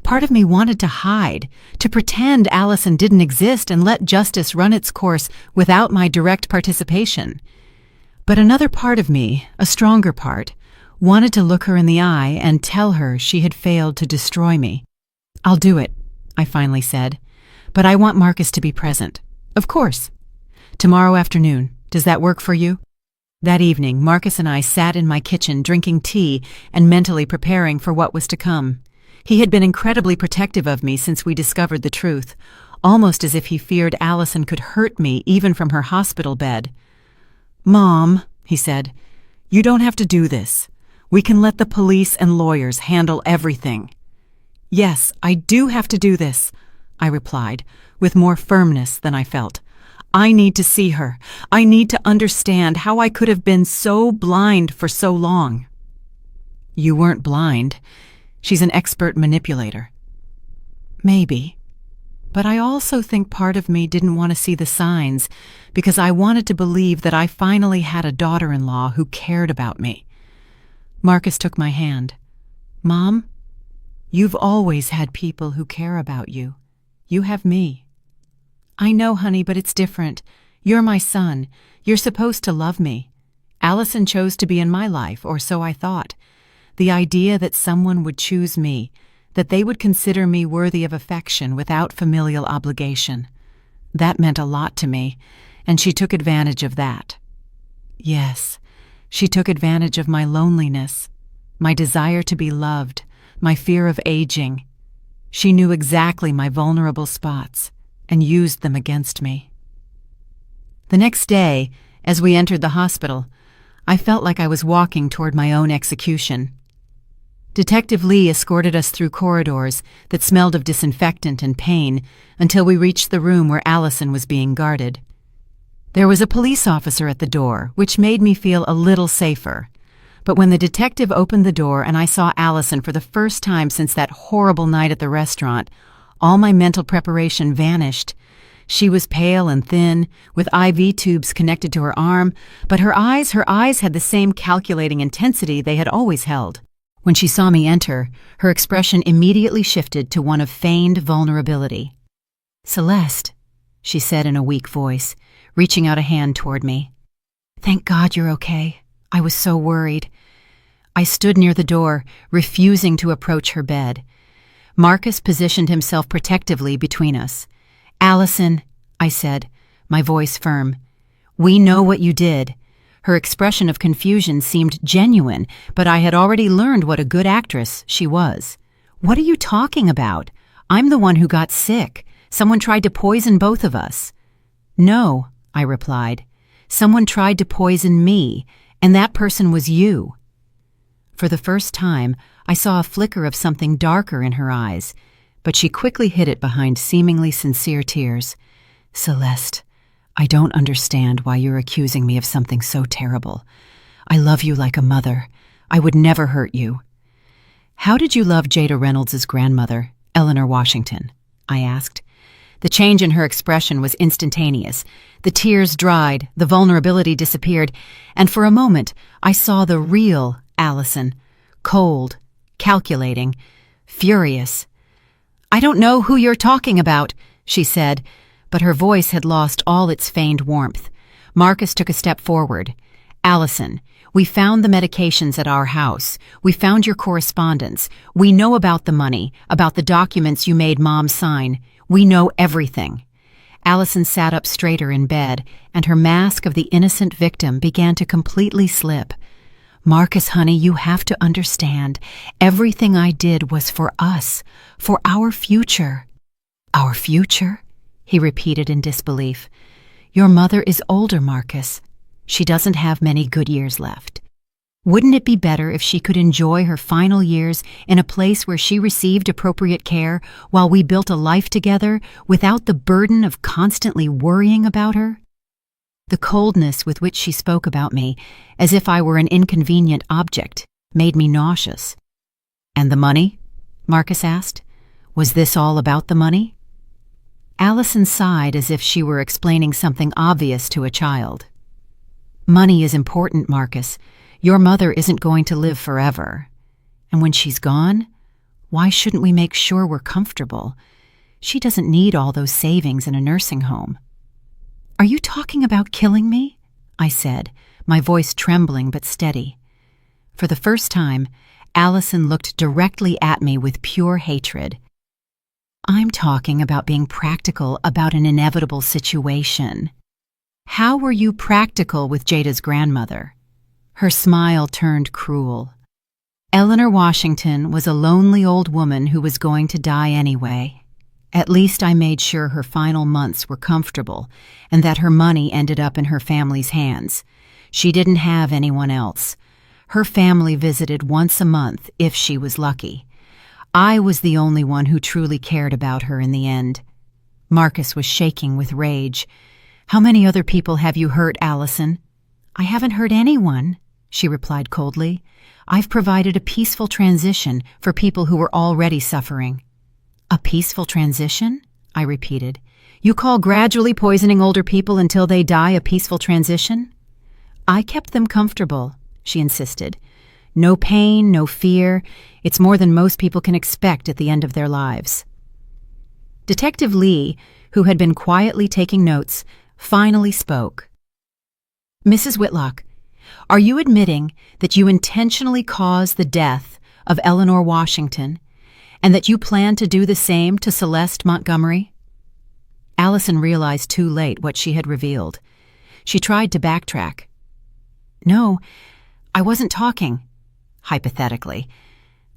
Part of me wanted to hide, to pretend Allison didn't exist and let justice run its course without my direct participation. But another part of me, a stronger part, wanted to look her in the eye and tell her she had failed to destroy me. "I'll do it," I finally said. "But I want Marcus to be present." "Of course. Tomorrow afternoon. Does that work for you?" That evening, Marcus and I sat in my kitchen drinking tea and mentally preparing for what was to come. He had been incredibly protective of me since we discovered the truth, almost as if he feared Allison could hurt me even from her hospital bed. "Mom," he said, "you don't have to do this. We can let the police and lawyers handle everything." "Yes, I do have to do this," I replied, with more firmness than I felt. "I need to see her. I need to understand how I could have been so blind for so long." "You weren't blind. She's an expert manipulator." "Maybe. But I also think part of me didn't want to see the signs because I wanted to believe that I finally had a daughter-in-law who cared about me." Marcus took my hand. "Mom, you've always had people who care about you. You have me." "I know, honey, but it's different. You're my son. You're supposed to love me. Allison chose to be in my life, or so I thought. The idea that someone would choose me, that they would consider me worthy of affection without familial obligation, that meant a lot to me, and she took advantage of that. Yes, she took advantage of my loneliness, my desire to be loved, my fear of aging. She knew exactly my vulnerable spots, and used them against me. The next day, as we entered the hospital, I felt like I was walking toward my own execution. Detective Lee escorted us through corridors that smelled of disinfectant and pain until we reached the room where Allison was being guarded. There was a police officer at the door, which made me feel a little safer. But when the detective opened the door and I saw Allison for the first time since that horrible night at the restaurant, all my mental preparation vanished. She was pale and thin, with IV tubes connected to her arm, but her eyes had the same calculating intensity they had always held. When she saw me enter, her expression immediately shifted to one of feigned vulnerability. "Celeste," she said in a weak voice, reaching out a hand toward me. "Thank God you're okay. I was so worried." I stood near the door, refusing to approach her bed. Marcus positioned himself protectively between us. "Allison," I said, my voice firm, "we know what you did." Her expression of confusion seemed genuine, but I had already learned what a good actress she was. "What are you talking about? I'm the one who got sick. Someone tried to poison both of us." "No," I replied. "Someone tried to poison me, and that person was you." For the first time, I saw a flicker of something darker in her eyes, but she quickly hid it behind seemingly sincere tears. "Celeste, I don't understand why you're accusing me of something so terrible. I love you like a mother. I would never hurt you." "How did you love Jada Reynolds' grandmother, Eleanor Washington?" I asked. The change in her expression was instantaneous. The tears dried, the vulnerability disappeared, and for a moment I saw the real Allison, cold, calculating, furious. "I don't know who you're talking about," she said, but her voice had lost all its feigned warmth. Marcus took a step forward. "Allison, we found the medications at our house. We found your correspondence. We know about the money, about the documents you made Mom sign. We know everything." Allison sat up straighter in bed, and her mask of the innocent victim began to completely slip. "Marcus, honey, you have to understand. Everything I did was for us, for our future." "Our future?" he repeated in disbelief. "Your mother is older, Marcus. She doesn't have many good years left. Wouldn't it be better if she could enjoy her final years in a place where she received appropriate care while we built a life together without the burden of constantly worrying about her?" The coldness with which she spoke about me, as if I were an inconvenient object, made me nauseous. "And the money?" Marcus asked. "Was this all about the money?" Allison sighed as if she were explaining something obvious to a child. "Money is important, Marcus. Your mother isn't going to live forever. And when she's gone, why shouldn't we make sure we're comfortable? She doesn't need all those savings in a nursing home." "Are you talking about killing me?" I said, my voice trembling but steady. For the first time, Allison looked directly at me with pure hatred. "I'm talking about being practical about an inevitable situation." "How were you practical with Jada's grandmother?" Her smile turned cruel. "Eleanor Washington was a lonely old woman who was going to die anyway. At least I made sure her final months were comfortable and that her money ended up in her family's hands. She didn't have anyone else. Her family visited once a month if she was lucky. I was the only one who truly cared about her in the end." Marcus was shaking with rage. "How many other people have you hurt, Allison?" "I haven't hurt anyone," she replied coldly. "I've provided a peaceful transition for people who were already suffering." "A peaceful transition?" I repeated. "You call gradually poisoning older people until they die a peaceful transition?" "I kept them comfortable," she insisted. "No pain, no fear. It's more than most people can expect at the end of their lives." Detective Lee, who had been quietly taking notes, finally spoke. "Mrs. Whitlock, are you admitting that you intentionally caused the death of Eleanor Washington and that you plan to do the same to Celeste Montgomery?" Allison realized too late what she had revealed. She tried to backtrack. "No, I wasn't talking, hypothetically.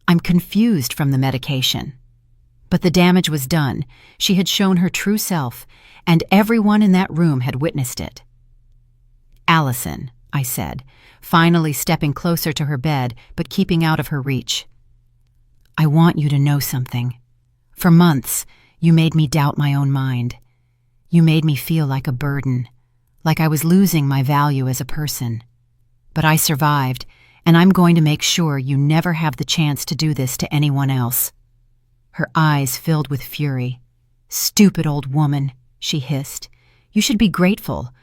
I'm confused from the medication." But the damage was done. She had shown her true self, and everyone in that room had witnessed it. "Allison," I said, finally stepping closer to her bed but keeping out of her reach. "I want you to know something. For months, you made me doubt my own mind. You made me feel like a burden, like I was losing my value as a person. But I survived, and I'm going to make sure you never have the chance to do this to anyone else." Her eyes filled with fury. "Stupid old woman," she hissed. "You should be grateful.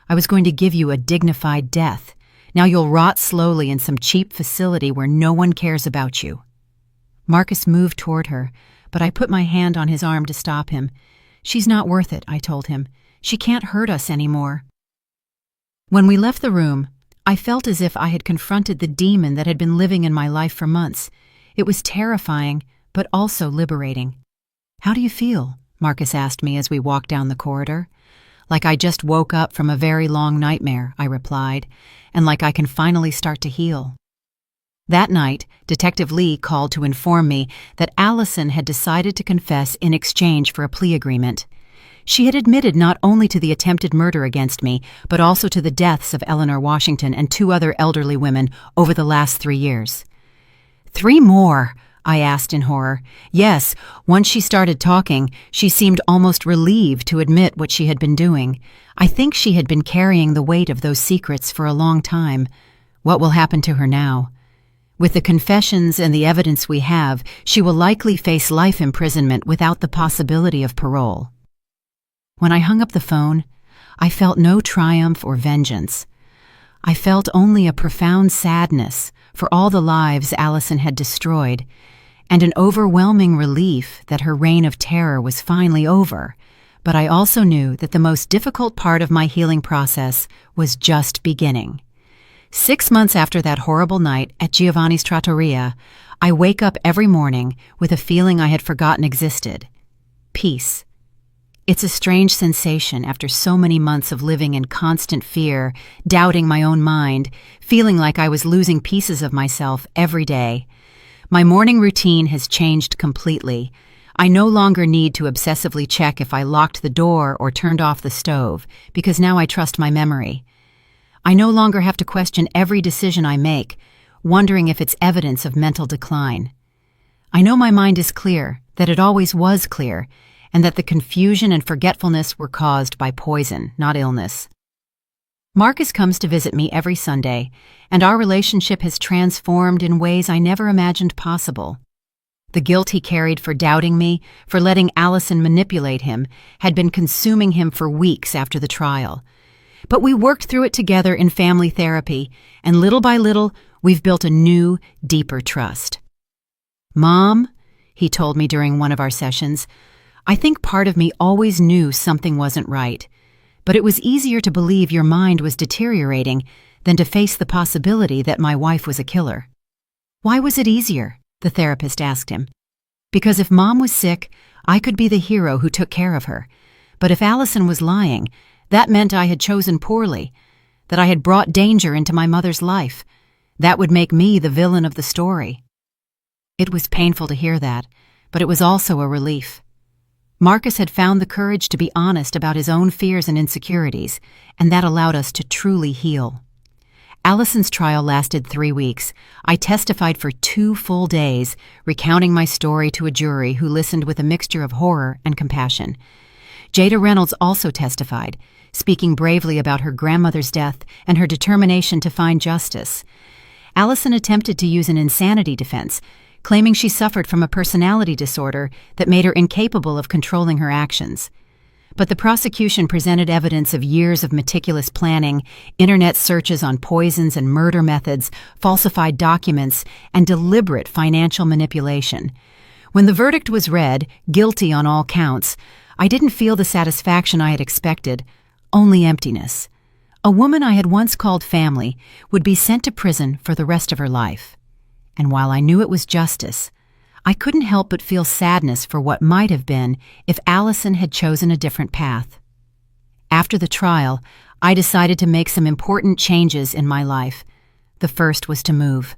I was going to give you a dignified death. Now you'll rot slowly in some cheap facility where no one cares about you." Marcus moved toward her, but I put my hand on his arm to stop him. "She's not worth it," I told him. "She can't hurt us anymore." When we left the room, I felt as if I had confronted the demon that had been living in my life for months. It was terrifying, but also liberating. "How do you feel?" Marcus asked me as we walked down the corridor. "Like I just woke up from a very long nightmare," I replied, "and like I can finally start to heal." That night, Detective Lee called to inform me that Allison had decided to confess in exchange for a plea agreement. She had admitted not only to the attempted murder against me, but also to the deaths of Eleanor Washington and 2 other elderly women over the last 3 years. "3 more?" I asked in horror. Yes, once she started talking, she seemed almost relieved to admit what she had been doing. I think she had been carrying the weight of those secrets for a long time. What will happen to her now? With the confessions and the evidence we have, she will likely face life imprisonment without the possibility of parole. When I hung up the phone, I felt no triumph or vengeance. I felt only a profound sadness for all the lives Allison had destroyed, and an overwhelming relief that her reign of terror was finally over. But I also knew that the most difficult part of my healing process was just beginning. 6 months after that horrible night at Giovanni's Trattoria, I wake up every morning with a feeling I had forgotten existed: peace. It's a strange sensation after so many months of living in constant fear, doubting my own mind, feeling like I was losing pieces of myself every day. My morning routine has changed completely. I no longer need to obsessively check if I locked the door or turned off the stove, because now I trust my memory. I no longer have to question every decision I make, wondering if it's evidence of mental decline. I know my mind is clear, that it always was clear, and that the confusion and forgetfulness were caused by poison, not illness. Marcus comes to visit me every Sunday, and our relationship has transformed in ways I never imagined possible. The guilt he carried for doubting me, for letting Allison manipulate him, had been consuming him for weeks after the trial. But we worked through it together in family therapy, and little by little, we've built a new, deeper trust. "Mom," he told me during one of our sessions, "I think part of me always knew something wasn't right, but it was easier to believe your mind was deteriorating than to face the possibility that my wife was a killer." "Why was it easier?" the therapist asked him. "Because if Mom was sick, I could be the hero who took care of her. But if Allison was lying, that meant I had chosen poorly, that I had brought danger into my mother's life. That would make me the villain of the story." It was painful to hear that, but it was also a relief. Marcus had found the courage to be honest about his own fears and insecurities, and that allowed us to truly heal. Allison's trial lasted 3 weeks. I testified for 2 full days, recounting my story to a jury who listened with a mixture of horror and compassion. Jada Reynolds also testified, speaking bravely about her grandmother's death and her determination to find justice. Allison attempted to use an insanity defense, claiming she suffered from a personality disorder that made her incapable of controlling her actions. But the prosecution presented evidence of years of meticulous planning, internet searches on poisons and murder methods, falsified documents, and deliberate financial manipulation. When the verdict was read, guilty on all counts, I didn't feel the satisfaction I had expected, only emptiness. A woman I had once called family would be sent to prison for the rest of her life. And while I knew it was justice, I couldn't help but feel sadness for what might have been if Allison had chosen a different path. After the trial, I decided to make some important changes in my life. The first was to move.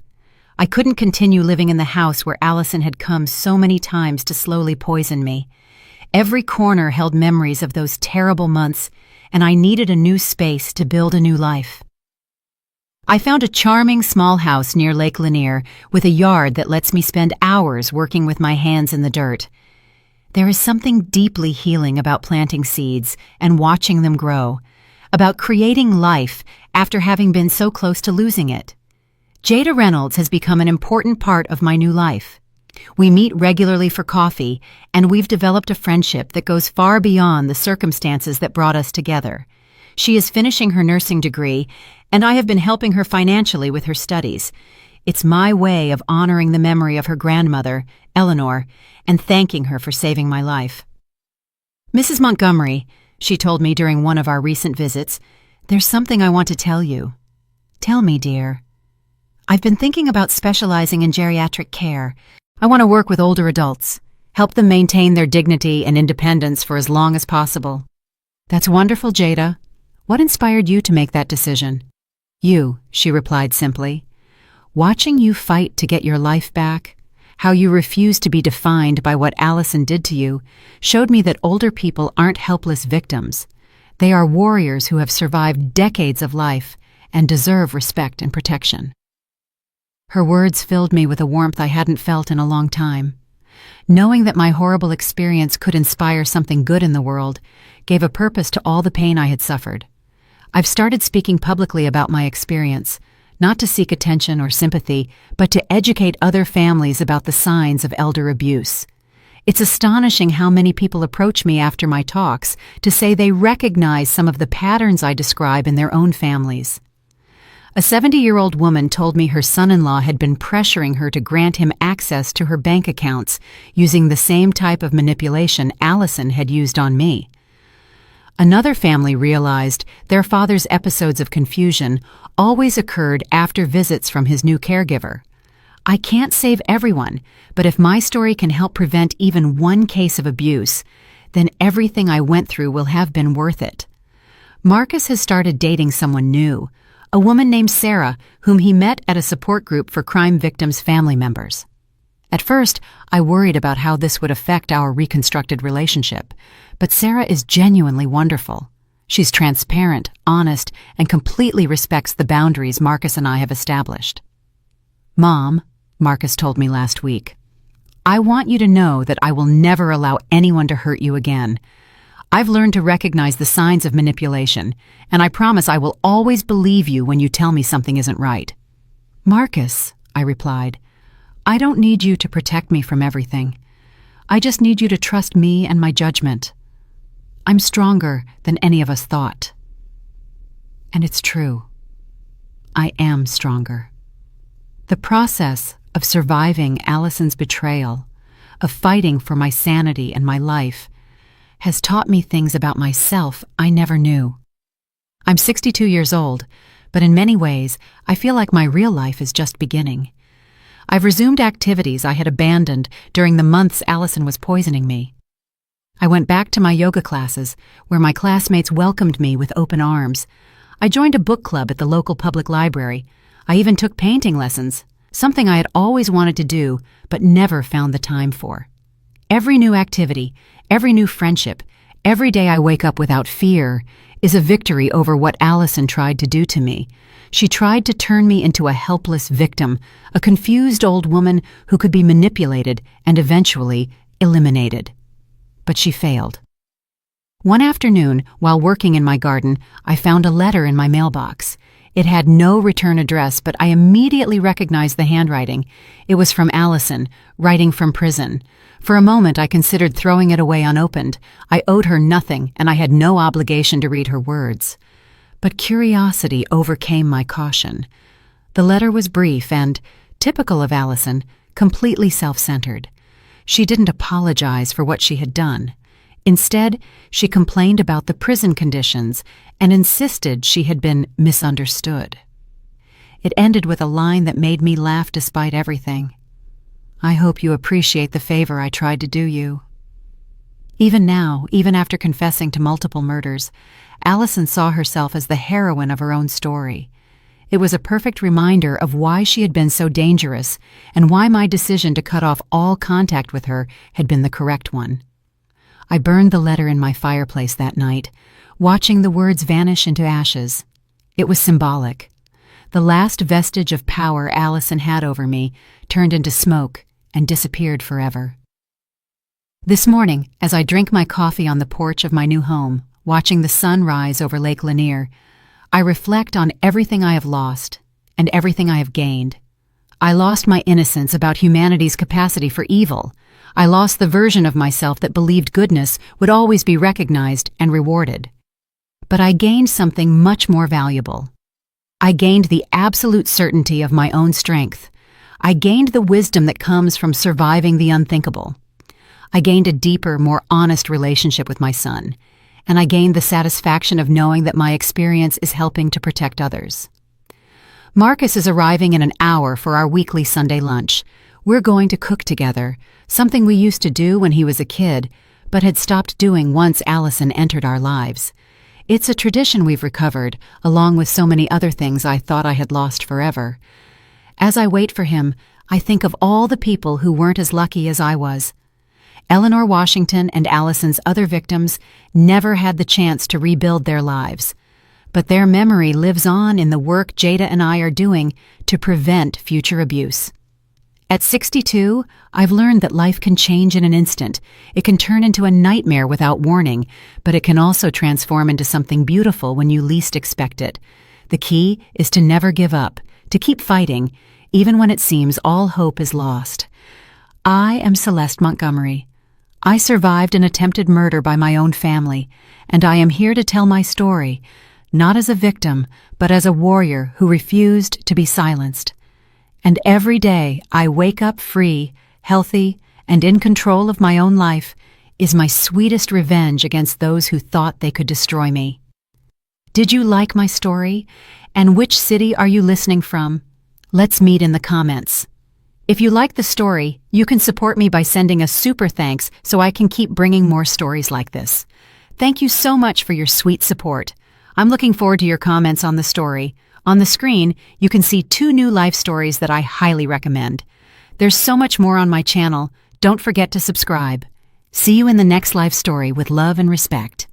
I couldn't continue living in the house where Allison had come so many times to slowly poison me. Every corner held memories of those terrible months, and I needed a new space to build a new life. I found a charming small house near Lake Lanier with a yard that lets me spend hours working with my hands in the dirt. There is something deeply healing about planting seeds and watching them grow, about creating life after having been so close to losing it. Jada Reynolds has become an important part of my new life. We meet regularly for coffee, and we've developed a friendship that goes far beyond the circumstances that brought us together. She is finishing her nursing degree, and I have been helping her financially with her studies. It's my way of honoring the memory of her grandmother, Eleanor, and thanking her for saving my life. "Mrs. Montgomery," she told me during one of our recent visits, "there's something I want to tell you." "Tell me, dear." "I've been thinking about specializing in geriatric care. I want to work with older adults, help them maintain their dignity and independence for as long as possible." "That's wonderful, Jada. What inspired you to make that decision?" "You," she replied simply. "Watching you fight to get your life back, how you refuse to be defined by what Allison did to you, showed me that older people aren't helpless victims. They are warriors who have survived decades of life and deserve respect and protection." Her words filled me with a warmth I hadn't felt in a long time. Knowing that my horrible experience could inspire something good in the world gave a purpose to all the pain I had suffered. I've started speaking publicly about my experience, not to seek attention or sympathy, but to educate other families about the signs of elder abuse. It's astonishing how many people approach me after my talks to say they recognize some of the patterns I describe in their own families. A 70-year-old woman told me her son-in-law had been pressuring her to grant him access to her bank accounts using the same type of manipulation Allison had used on me. Another family realized their father's episodes of confusion always occurred after visits from his new caregiver. I can't save everyone, but if my story can help prevent even one case of abuse, then everything I went through will have been worth it. Marcus has started dating someone new, a woman named Sarah, whom he met at a support group for crime victims' family members. At first, I worried about how this would affect our reconstructed relationship, but Sarah is genuinely wonderful. She's transparent, honest, and completely respects the boundaries Marcus and I have established. "Mom," Marcus told me last week, "I want you to know that I will never allow anyone to hurt you again. I've learned to recognize the signs of manipulation, and I promise I will always believe you when you tell me something isn't right." "Marcus," I replied, "I don't need you to protect me from everything. I just need you to trust me and my judgment. I'm stronger than any of us thought." And it's true. I am stronger. The process of surviving Allison's betrayal, of fighting for my sanity and my life, has taught me things about myself I never knew. I'm 62 years old, but in many ways, I feel like my real life is just beginning. I've resumed activities I had abandoned during the months Allison was poisoning me. I went back to my yoga classes, where my classmates welcomed me with open arms. I joined a book club at the local public library. I even took painting lessons, something I had always wanted to do, but never found the time for. Every new activity, every new friendship, every day I wake up without fear is a victory over what Allison tried to do to me. She tried to turn me into a helpless victim, a confused old woman who could be manipulated and eventually eliminated. But she failed. One afternoon, while working in my garden, I found a letter in my mailbox. It had no return address, but I immediately recognized the handwriting. It was from Allison, writing from prison. For a moment, I considered throwing it away unopened. I owed her nothing, and I had no obligation to read her words. But curiosity overcame my caution. The letter was brief and, typical of Allison, completely self-centered. She didn't apologize for what she had done. Instead, she complained about the prison conditions and insisted she had been misunderstood. It ended with a line that made me laugh despite everything. "I hope you appreciate the favor I tried to do you." Even now, even after confessing to multiple murders, Allison saw herself as the heroine of her own story. It was a perfect reminder of why she had been so dangerous and why my decision to cut off all contact with her had been the correct one. I burned the letter in my fireplace that night, watching the words vanish into ashes. It was symbolic. The last vestige of power Allison had over me turned into smoke and disappeared forever. This morning, as I drink my coffee on the porch of my new home, watching the sun rise over Lake Lanier, I reflect on everything I have lost and everything I have gained. I lost my innocence about humanity's capacity for evil. I lost the version of myself that believed goodness would always be recognized and rewarded. But I gained something much more valuable. I gained the absolute certainty of my own strength. I gained the wisdom that comes from surviving the unthinkable. I gained a deeper, more honest relationship with my son, and I gained the satisfaction of knowing that my experience is helping to protect others. Marcus is arriving in an hour for our weekly Sunday lunch. We're going to cook together, something we used to do when he was a kid, but had stopped doing once Allison entered our lives. It's a tradition we've recovered, along with so many other things I thought I had lost forever. As I wait for him, I think of all the people who weren't as lucky as I was. Eleanor Washington and Allison's other victims never had the chance to rebuild their lives, but their memory lives on in the work Jada and I are doing to prevent future abuse. At 62, I've learned that life can change in an instant. It can turn into a nightmare without warning, but it can also transform into something beautiful when you least expect it. The key is to never give up, to keep fighting, even when it seems all hope is lost. I am Celeste Montgomery. I survived an attempted murder by my own family, and I am here to tell my story, not as a victim, but as a warrior who refused to be silenced. And every day I wake up free, healthy, and in control of my own life is my sweetest revenge against those who thought they could destroy me. Did you like my story? And which city are you listening from? Let's meet in the comments. If you like the story, you can support me by sending a super thanks so I can keep bringing more stories like this. Thank you so much for your sweet support. I'm looking forward to your comments on the story. On the screen, you can see 2 new life stories that I highly recommend. There's so much more on my channel. Don't forget to subscribe. See you in the next life story with love and respect.